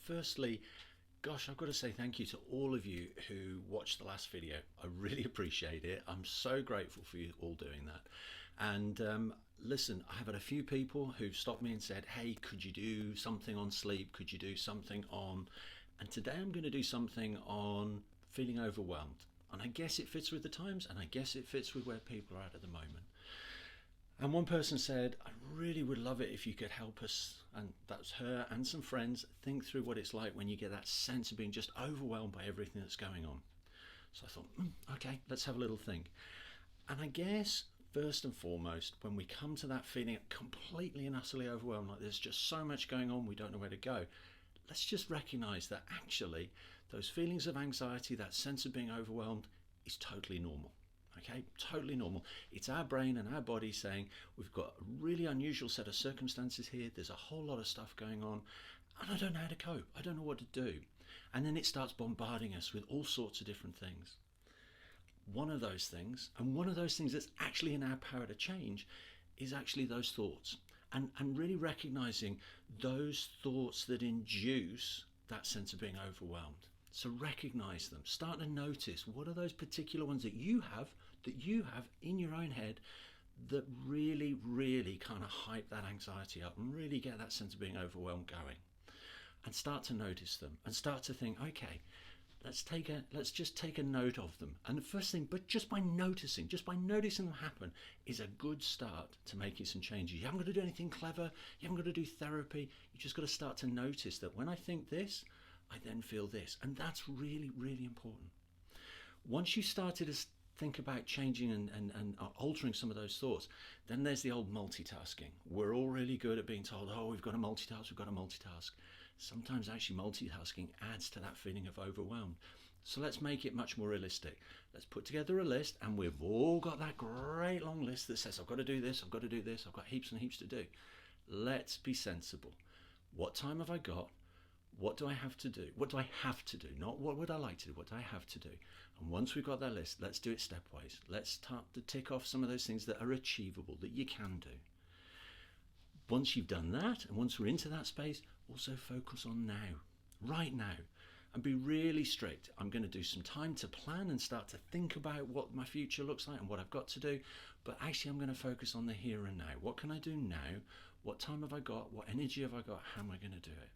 Firstly, gosh, I've got to say thank you to all of you who watched the last video. I really appreciate it. I'm so grateful for you all doing that. And listen, I have had a few people who've stopped me and said, hey, could you do something on sleep? Could you do something on... And today I'm going to do something on feeling overwhelmed. And I guess it fits with the times, and I guess it fits with where people are at the moment. And one person said, I really would love it if you could help us, and that's her and some friends, think through what it's like when you get that sense of being just overwhelmed by everything that's going on. So I thought, okay, let's have a little think. And I guess first and foremost, when we come to that feeling completely and utterly overwhelmed, like there's just so much going on, we don't know where to go, let's just recognize that actually those feelings of anxiety, that sense of being overwhelmed, is totally normal. Okay, totally normal. It's our brain and our body saying we've got a really unusual set of circumstances here, there's a whole lot of stuff going on, and I don't know how to cope, I don't know what to do. And then it starts bombarding us with all sorts of different things. One of those things, and one of those things that's actually in our power to change, is actually those thoughts. And really recognizing those thoughts that induce that sense of being overwhelmed. So recognize them, start to notice what are those particular ones that you have in your own head that really, really kind of hype that anxiety up and really get that sense of being overwhelmed going. And start to notice them and start to think, okay, let's just take a note of them. And the first thing, but just by noticing them happen is a good start to making some changes. You haven't got to do anything clever, you haven't got to do therapy, you just got to start to notice that when I think this, I then feel this. And that's really, really important. Once you started to think about changing and altering some of those thoughts, then there's the old multitasking. We're all really good at being told, oh, we've got to multitask. Sometimes actually multitasking adds to that feeling of overwhelmed. So let's make it much more realistic. Let's put together a list, and we've all got that great long list that says, I've got to do this, I've got to do this, I've got heaps and heaps to do. Let's be sensible. What time have I got? What do I have to do? What do I have to do? Not what would I like to do, what do I have to do? And once we've got that list, let's do it stepwise. Let's start to tick off some of those things that are achievable, that you can do. Once you've done that, and once we're into that space, also focus on now, right now, and be really strict. I'm going to do some time to plan and start to think about what my future looks like and what I've got to do, but actually I'm going to focus on the here and now. What can I do now? What time have I got? What energy have I got? How am I going to do it?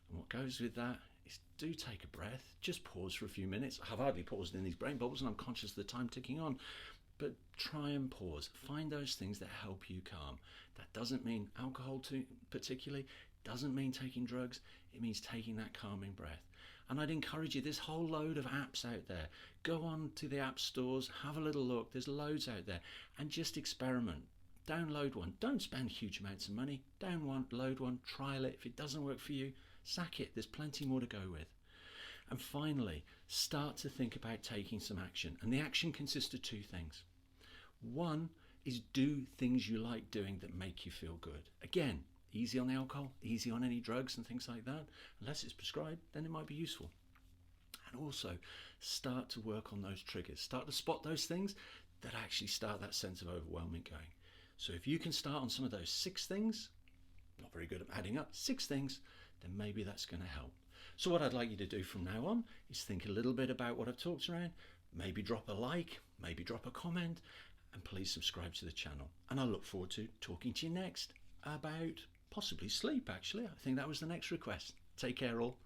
And what goes with that is do take a breath, just pause for a few minutes. I've hardly paused in these brain bubbles and I'm conscious of the time ticking on, but try and pause. Find those things that help you calm. That doesn't mean alcohol particularly, doesn't mean taking drugs, it means taking that calming breath. And I'd encourage you, there's a whole load of apps out there. Go on to the app stores, have a little look, there's loads out there, and just experiment. Download one, don't spend huge amounts of money, download one, trial it. If it doesn't work for you, sack it, there's plenty more to go with. And finally, start to think about taking some action. And the action consists of two things. One is do things you like doing that make you feel good. Again, easy on alcohol, easy on any drugs and things like that. Unless it's prescribed, then it might be useful. And also start to work on those triggers. Start to spot those things that actually start that sense of overwhelming going. So if you can start on some of those 6 things, not very good at adding up, 6 things, then maybe that's going to help. So what I'd like you to do from now on is think a little bit about what I've talked around, maybe drop a like, maybe drop a comment, and please subscribe to the channel. And I look forward to talking to you next about possibly sleep, actually. I think that was the next request. Take care all.